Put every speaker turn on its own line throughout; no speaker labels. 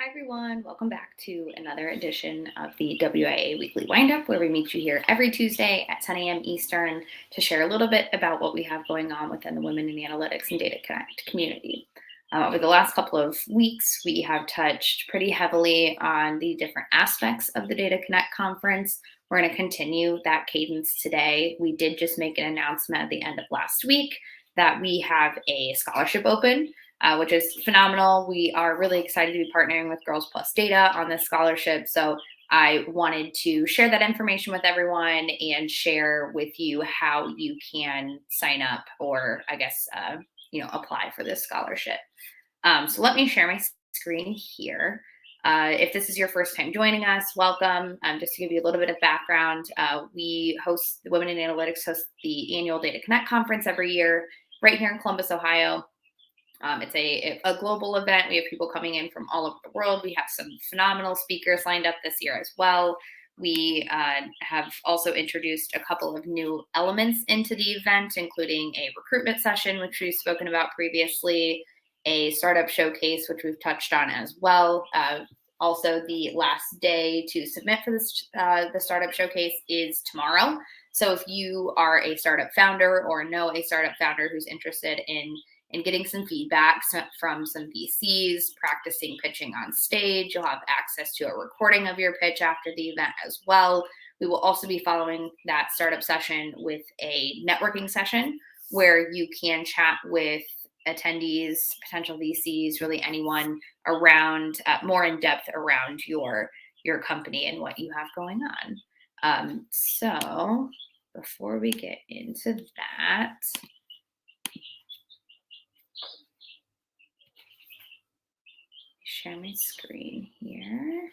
Hi everyone, welcome back to another edition of the WIA Weekly Wind Up, where we meet you here every Tuesday at 10 a.m. Eastern to share a little bit about what we have going on within the Women in Analytics and Data Connect community. Over the last couple of weeks, we have touched pretty heavily on the different aspects of the Data Connect conference. We're going to continue that cadence today. We did just make an announcement at the end of last week that we have a scholarship open, which is phenomenal. We are really excited to be partnering with Girls Plus Data on this scholarship. So I wanted to share that information with everyone and share with you how you can sign up or apply for this scholarship. So let me share my screen here. If this is your first time joining us, welcome. Just to give you a little bit of background, we host, the Women in Analytics host the annual Data Connect conference every year right here in Columbus, Ohio. It's a global event. We have people coming in from all over the world. We have some phenomenal speakers lined up this year as well. We have also introduced a couple of new elements into the event, including a recruitment session, which we've spoken about previously, a startup showcase, which we've touched on as well. Also, the last day to submit for this, the startup showcase is tomorrow. So if you are a startup founder or know a startup founder who's interested in getting some feedback from some VCs, practicing pitching on stage, you'll have access to a recording of your pitch after the event as well. We will also be following that startup session with a networking session where you can chat with attendees, potential VCs, really anyone around, more in depth around your company and what you have going on. So before we get into that, share my screen here.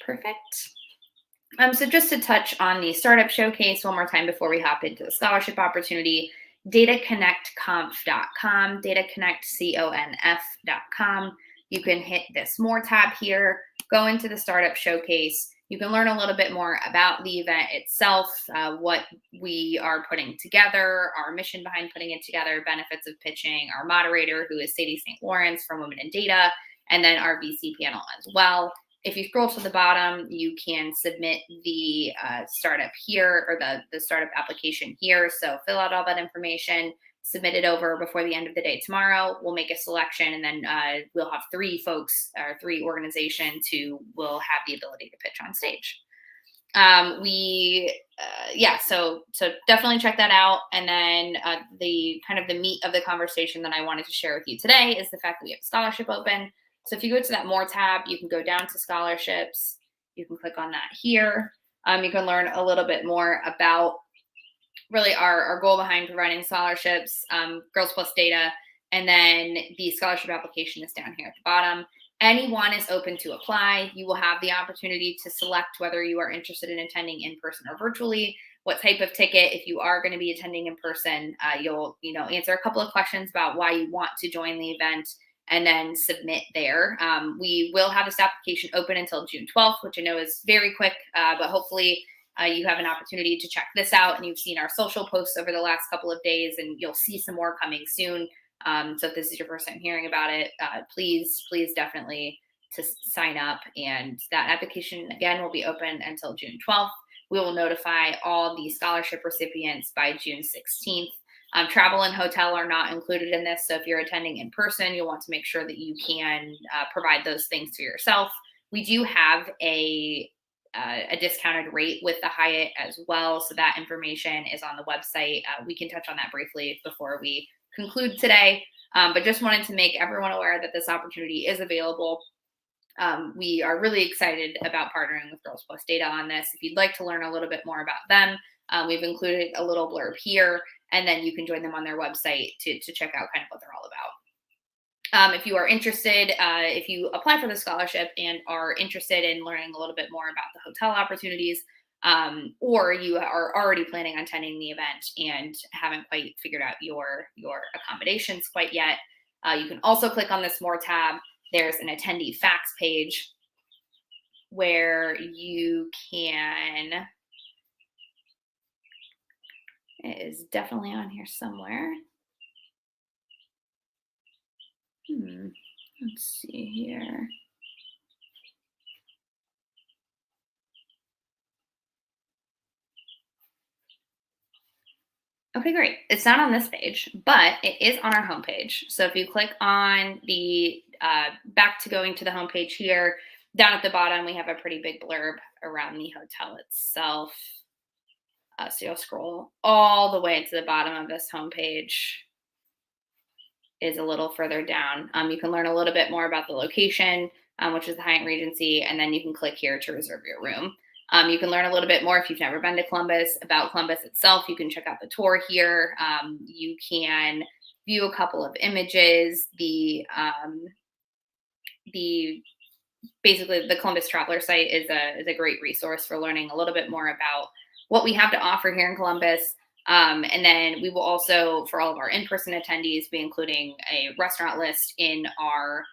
Perfect. So just to touch on the startup showcase one more time before we hop into the scholarship opportunity, dataconnectconf.com, dataconnectconf.com. You can hit this More tab here, go into the startup showcase. You can learn a little bit more about the event itself, what we are putting together, our mission behind putting it together, benefits of pitching, our moderator, who is Sadie St. Lawrence from Women in Data, and then our VC panel as well. If you scroll to the bottom, you can submit the startup here, or the startup application here. So fill out all that information, submit it over before the end of the day tomorrow. We'll make a selection, and then we'll have three folks or three organizations who will have the ability to pitch on stage. So definitely check that out. And then the kind of the meat of the conversation that I wanted to share with you today is the fact that we have a scholarship open. So if you go to that More tab, you can go down to scholarships. You can click on that here. You can learn a little bit more about really our goal behind providing scholarships, Girls Plus Data, and then the scholarship application is down here at the bottom. Anyone is open to apply. You will have the opportunity to select whether you are interested in attending in person or virtually, what type of ticket. If you are going to be attending in person, you'll answer a couple of questions about why you want to join the event, and then submit there. We will have this application open until June 12th, which I know is very quick, but hopefully you have an opportunity to check this out, and you've seen our social posts over the last couple of days, and you'll see some more coming soon. So if this is your first time hearing about it, please definitely to sign up. And that application, again, will be open until June 12th. We will notify all the scholarship recipients by June 16th. Travel and hotel are not included in this. So if you're attending in person, you'll want to make sure that you can provide those things to yourself. We do have a discounted rate with the Hyatt as well. So that information is on the website. We can touch on that briefly before we conclude today. But just wanted to make everyone aware that this opportunity is available. We are really excited about partnering with Girls Plus Data on this. If you'd like to learn a little bit more about them, we've included a little blurb here, and then you can join them on their website to check out kind of what they're all about. If you are interested, if you apply for the scholarship and are interested in learning a little bit more about the hotel opportunities, or you are already planning on attending the event and haven't quite figured out your accommodations quite yet, you can also click on this More tab. There's an attendee facts page where you can, it is definitely on here somewhere. Let's see here. Okay, great. It's not on this page, but it is on our homepage. So if you click on the back to going to the homepage here, down at the bottom, we have a pretty big blurb around the hotel itself. So you'll scroll all the way to the bottom of this homepage. Is a little further down. You can learn a little bit more about the location, which is the Hyatt Regency, and then you can click here to reserve your room. You can learn a little bit more if you've never been to Columbus about Columbus itself. You can check out the tour here. You can view a couple of images. The basically the Columbus Traveler site is a great resource for learning a little bit more about what we have to offer here in Columbus. And then we will also, for all of our in-person attendees, be including a restaurant list in our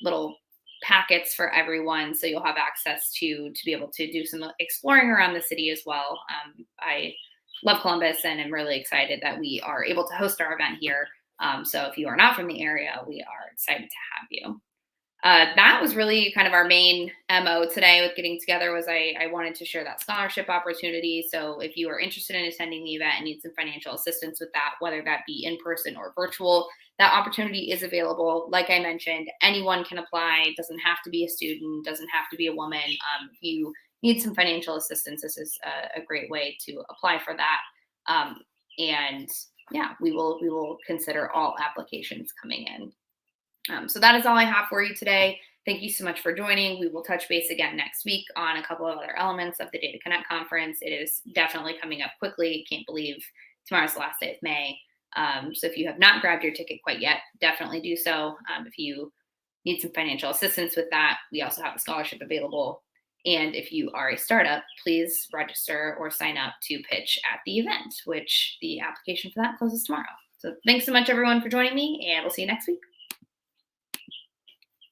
little packets for everyone, so you'll have access to be able to do some exploring around the city as well. I love Columbus, and I'm really excited that we are able to host our event here. So if you are not from the area, we are excited to have you. That was really kind of our main MO today with getting together. Was I wanted to share that scholarship opportunity. So if you are interested in attending the event and need some financial assistance with that, whether that be in person or virtual, that opportunity is available. Like I mentioned, anyone can apply. It doesn't have to be a student, doesn't have to be a woman. If you need some financial assistance, this is a great way to apply for that. And yeah, we will consider all applications coming in. So that is all I have for you today. Thank you so much for joining. We will touch base again next week on a couple of other elements of the Data Connect conference. It is definitely coming up quickly. Can't believe tomorrow's the last day of May. So if you have not grabbed your ticket quite yet, definitely do so. If you need some financial assistance with that, we also have a scholarship available. And if you are a startup, please register or sign up to pitch at the event, which the application for that closes tomorrow. So thanks so much, everyone, for joining me, and we'll see you next week.